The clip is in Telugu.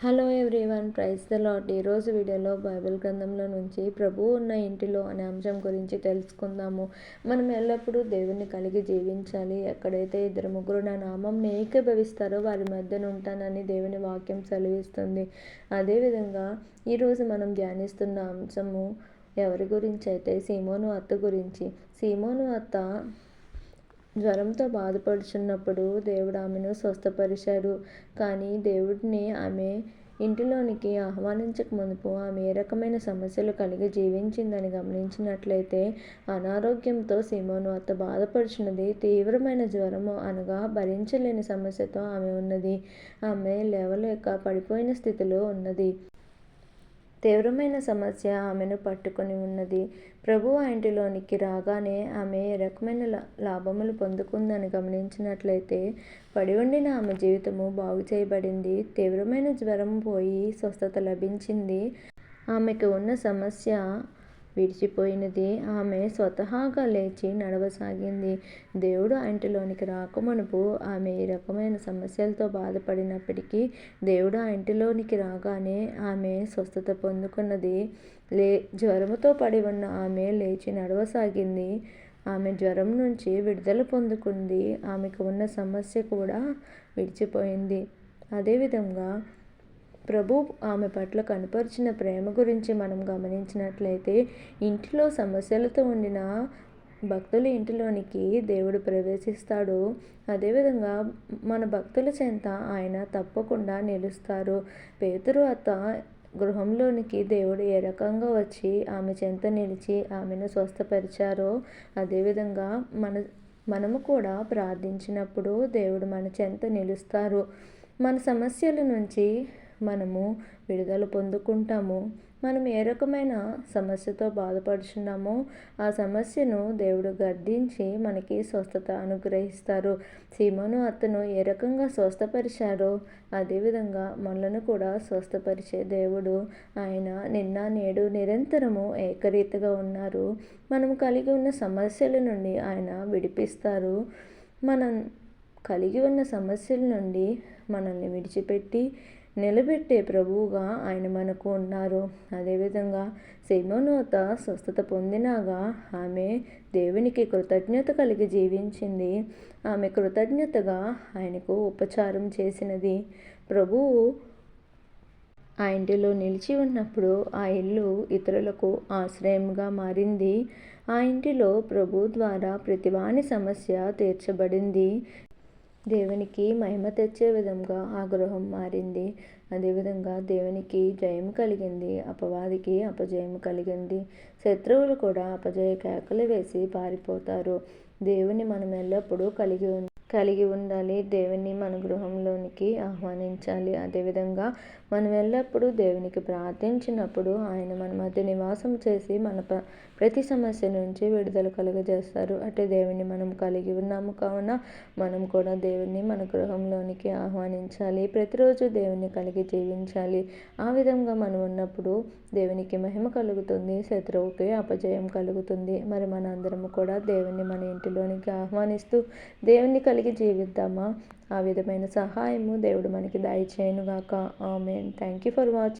Hello everyone, praise the Lord. ఈరోజు వీడియోలో బైబిల్ గ్రంథంలో నుంచి ప్రభువు ఉన్న ఇంటిలో అనే అంశం గురించి తెలుసుకుందాము. మనం ఎల్లప్పుడూ దేవుణ్ణి కలిగి జీవించాలి. ఎక్కడైతే ఇద్దరు ముగ్గురు నా నామంని ఏకీభవిస్తారో వారి మధ్యన ఉంటానని దేవుని వాక్యం సెలవిస్తుంది. అదేవిధంగా ఈరోజు మనం ధ్యానిస్తున్న అంశము ఎవరి గురించి అయితే సీమోను అత్త గురించి. సీమోను అత్త జ్వరంతో బాధపడుచున్నప్పుడు దేవుడు ఆమెను స్వస్థపరిచారు. కానీ దేవుడిని ఆమె ఇంటిలోనికి ఆహ్వానించక మునుపు ఆమె ఏ రకమైన సమస్యలు కలిగి జీవించిందని గమనించినట్లయితే, అనారోగ్యంతో సీమోను అత్త బాధపడుచున్నది. తీవ్రమైన జ్వరము అనగా భరించలేని సమస్యతో ఆమె ఉన్నది. ఆమె లేవలేక పడిపోయిన స్థితిలో ఉన్నది. తీవ్రమైన సమస్య ఆమెను పట్టుకొని ఉన్నది. ప్రభువు ఆ ఇంటిలోనికి రాగానే ఆమె ఏ రకమైన లాభములు పొందుకుందని గమనించినట్లయితే, పడి ఉండిన ఆమె జీవితము బాగు చేయబడింది. తీవ్రమైన జ్వరం పోయి స్వస్థత లభించింది. ఆమెకు ఉన్న సమస్య విడిచిపోయినది. ఆమె స్వతహాగా లేచి నడవసాగింది. దేవుడు ఆ ఇంటిలోనికి రాకమునుపు ఆమె ఈ రకమైన సమస్యలతో బాధపడినప్పటికీ దేవుడు ఆ ఇంటిలోనికి రాగానే ఆమె స్వస్థత పొందుకున్నది. జ్వరముతో పడి ఉన్న ఆమె లేచి నడవసాగింది. ఆమె జ్వరం నుంచి విడుదల పొందుకుంది. ఆమెకు ఉన్న సమస్య కూడా విడిచిపోయింది. అదేవిధంగా ప్రభు ఆమె పట్ల కనపరిచిన ప్రేమ గురించి మనం గమనించినట్లయితే, ఇంటిలో సమస్యలతో ఉండిన భక్తుల ఇంటిలోనికి దేవుడు ప్రవేశిస్తాడు. అదేవిధంగా మన భక్తుల చెంత ఆయన తప్పకుండా నిలుస్తారు. పేతురు అత్త గృహంలోనికి దేవుడు ఏ రకంగా వచ్చి ఆమె చెంత నిలిచి ఆమెను స్వస్థపరిచారో, అదేవిధంగా మనము కూడా ప్రార్థించినప్పుడు దేవుడు మన చెంత నిలుస్తారు. మన సమస్యల నుంచి మనము విడుదల పొందుకుంటాము. మనం ఏ రకమైన సమస్యతో బాధపడుచున్నామో ఆ సమస్యను దేవుడు గద్దించి మనకి స్వస్థత అనుగ్రహిస్తారు. సీమోను అత్తను ఏ రకంగా స్వస్థపరిచారో అదేవిధంగా మనలను కూడా స్వస్థపరిచే దేవుడు ఆయన నిన్న నేడు నిరంతరము ఏకరీతిగా ఉన్నారు. మనం కలిగి ఉన్న సమస్యల నుండి ఆయన విడిపిస్తారు. మనం కలిగి ఉన్న సమస్యల నుండి మనల్ని విడిచిపెట్టి నిలబెట్టే ప్రభువుగా ఆయన మనకు ఉన్నారు. అదేవిధంగా సీమోను అత్త స్వస్థత పొందినాగా ఆమె దేవునికి కృతజ్ఞత కలిగి జీవించింది. ఆమె కృతజ్ఞతగా ఆయనకు ఉపచారం చేసినది. ప్రభువు ఆ ఇంటిలో నిలిచి ఉన్నప్పుడు ఆ ఇల్లు ఇతరులకు ఆశ్రయంగా మారింది. ఆ ఇంటిలో ప్రభు ద్వారా ప్రతివాని సమస్య తీర్చబడింది. దేవునికి మహిమ తెచ్చే విధంగా ఆ గృహం మారింది. అదేవిధంగా దేవునికి జయం కలిగింది, అపవాదికి అపజయం కలిగింది. శత్రువులు కూడా అపజయ కేకలు వేసి పారిపోతారు. దేవుని మనం ఎల్లప్పుడూ కలిగి ఉండాలి. దేవుని మన గృహంలోనికి ఆహ్వానించాలి. అదేవిధంగా మనం ఎల్లప్పుడూ దేవునికి ప్రార్థించినప్పుడు ఆయన మన మధ్య నివాసం చేసి మన ప్రతి సమస్య నుంచి విడుదల కలుగజేస్తారు. అటు దేవుని మనం కలిగి ఉన్నాము కావున మనం కూడా దేవుని మన గృహంలోనికి ఆహ్వానించాలి. ప్రతిరోజు దేవుని కలిగి జీవించాలి. ఆ విధంగా మనం ఉన్నప్పుడు దేవునికి మహిమ కలుగుతుంది, శత్రువుకి అపజయం కలుగుతుంది. మరి మన అందరము కూడా దేవుని మన ఇంటిలోనికి ఆహ్వానిస్తూ దేవుని కలిగి జీవిద్దామా? ఆ విధమైన సహాయము దేవుడు మనకి దయచేయునుగాక. Amen. Thank you for watching.